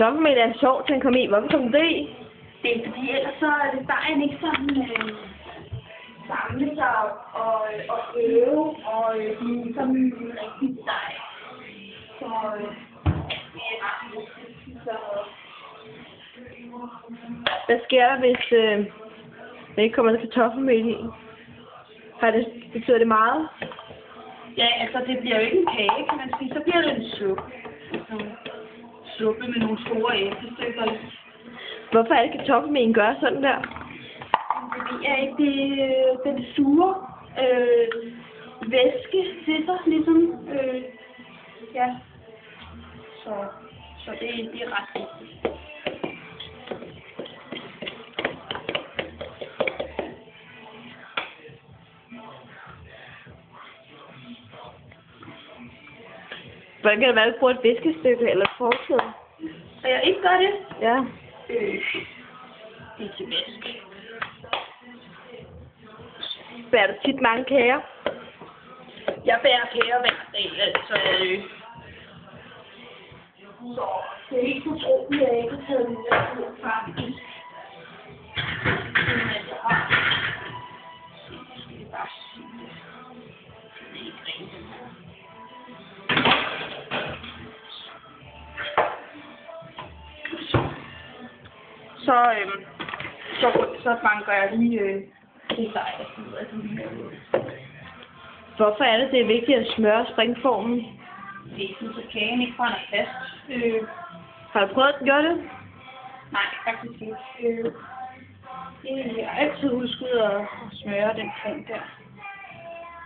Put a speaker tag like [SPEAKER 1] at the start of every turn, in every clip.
[SPEAKER 1] kartoffelmel er sjovt, den kom i. Hvorfor kom det i?
[SPEAKER 2] Det er fordi, ellers så er det dejen ikke sådan samle sig og øve og blive sådan en rigtig dej. Så det er ret vigtigt. Så...
[SPEAKER 1] Hvad sker der, hvis der ikke kommer kartoffelmel i? Betyder det meget?
[SPEAKER 2] Ja, altså det bliver jo ikke en kage, kan man sige. Så bliver det en suppe. Suppe med nogle store æblestykker i.
[SPEAKER 1] Hvorfor er det kartoffelmel gør sådan der?
[SPEAKER 2] Fordi den sure væske til sig, ligesom. Ja. Så det er ret vigtigt.
[SPEAKER 1] Hvordan kan det være, at du bruger et viskestykke eller et forklæde?
[SPEAKER 2] Og jeg ikke gør det?
[SPEAKER 1] Ja.
[SPEAKER 2] Det er til væsk.
[SPEAKER 1] Bærer du tit mange kager?
[SPEAKER 2] Jeg bærer kager hver dag, altså. Så det er ikke utroligt, at jeg ikke har taget den der tur, faktisk. Men jeg har... Så skal vi bare sige det. Det er ikke rigtigt. Så banker jeg lige det dej, der sidder af den her.
[SPEAKER 1] Hvorfor er det vigtigt at smøre springformen?
[SPEAKER 2] Det er sådan, så kagen ikke brænder fast.
[SPEAKER 1] Har du prøvet at gøre det?
[SPEAKER 2] Nej, faktisk ikke. Jeg har altid husket at smøre den form der.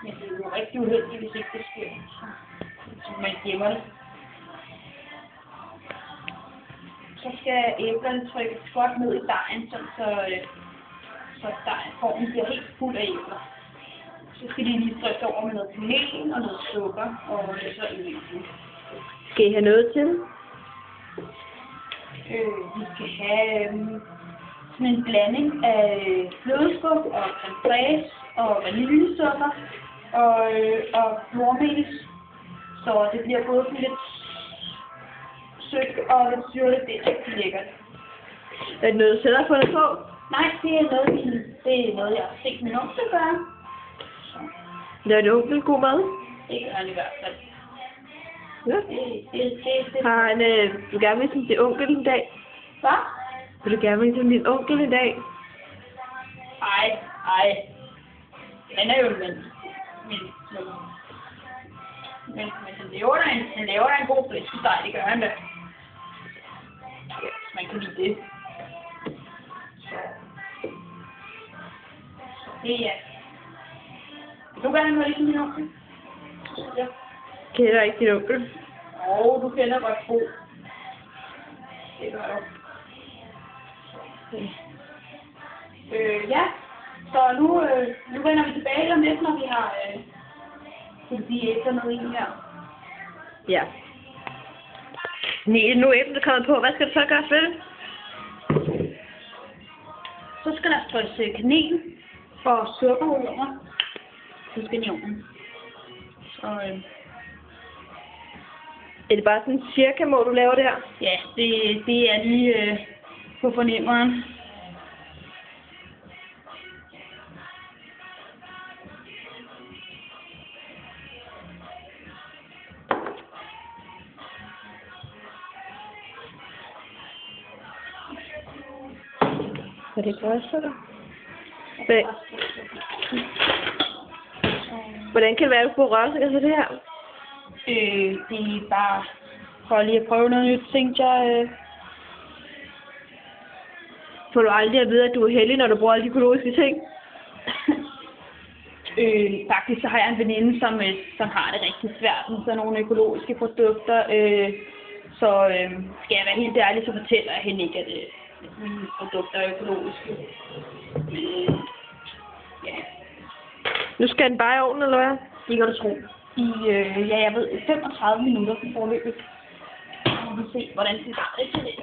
[SPEAKER 2] Men det er jo rigtig uheldigt, hvis ikke det sker. Så man gemmer det. Så skal æblerne trykkes godt ned i dejen, så dejenformen bliver helt fuld af æbler. Så skal de lige trykkes over med noget kanel og noget sukker og så æblen.
[SPEAKER 1] Skal I have noget til?
[SPEAKER 2] Vi skal have sådan en blanding af flødeskum og creme fraiche og vaniljesukker og flormelis. Så det bliver både lidt sødt og lidt syrligt. Det er rigtig lækkert.
[SPEAKER 1] Er det noget, du selv har fundet på?
[SPEAKER 2] Nej, det er noget, jeg har set min onkel gøre.
[SPEAKER 1] Det er en onkel god mad?
[SPEAKER 2] Det gør han i hvert fald.
[SPEAKER 1] Ja. Har han, du gerne vil som din onkel en dag?
[SPEAKER 2] Hvad?
[SPEAKER 1] Vil du gerne vil som din onkel en dag?
[SPEAKER 2] Ej. Han er jo en ven. Men han laver da en god flæskesteg, det gør han da. Ja, hvis man kan lide det. Så det er... Vil du gerne være ligesom din onkel? Ja.
[SPEAKER 1] Kender ikke din onkel?
[SPEAKER 2] Du kender godt Bo. Det gør du. Ja. Så nu vender vi tilbage om lidt, når vi har fyldt de æbler ned i her.
[SPEAKER 1] Ja. Nu er æblet kommet på. Hvad skal du så gøre for det?
[SPEAKER 2] Så skal der strøs kanel og sukker over. Så skal den i ovnen. Så
[SPEAKER 1] er det bare sådan cirka, må du lave det her?
[SPEAKER 2] ja, det er lige på fornemmeren.
[SPEAKER 1] Er det godt så da? Hvordan kan det være, at du får rørsikker til det her?
[SPEAKER 2] Det er bare for lige at prøve noget nyt, tænkte jeg.
[SPEAKER 1] Får du aldrig at vide, at du er heldig, når du bruger alle de økologiske ting?
[SPEAKER 2] Faktisk så har jeg en veninde, som har det rigtig svært med sådan nogle økologiske produkter. Skal jeg være helt ærlig, så fortæller jeg hende ikke, at mine produkter er økologiske. Ja.
[SPEAKER 1] Nu skal den bare i ovnen, eller hvad?
[SPEAKER 2] Det kan du tro. Jeg ved, 35 minutter på forløbet. Vi vil se, hvordan det har det til det.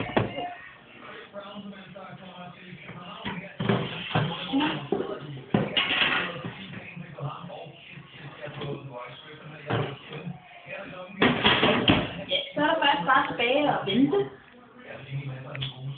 [SPEAKER 2] Ja, så er der faktisk bare tilbage og vente.
[SPEAKER 3] tjene masser af kroner.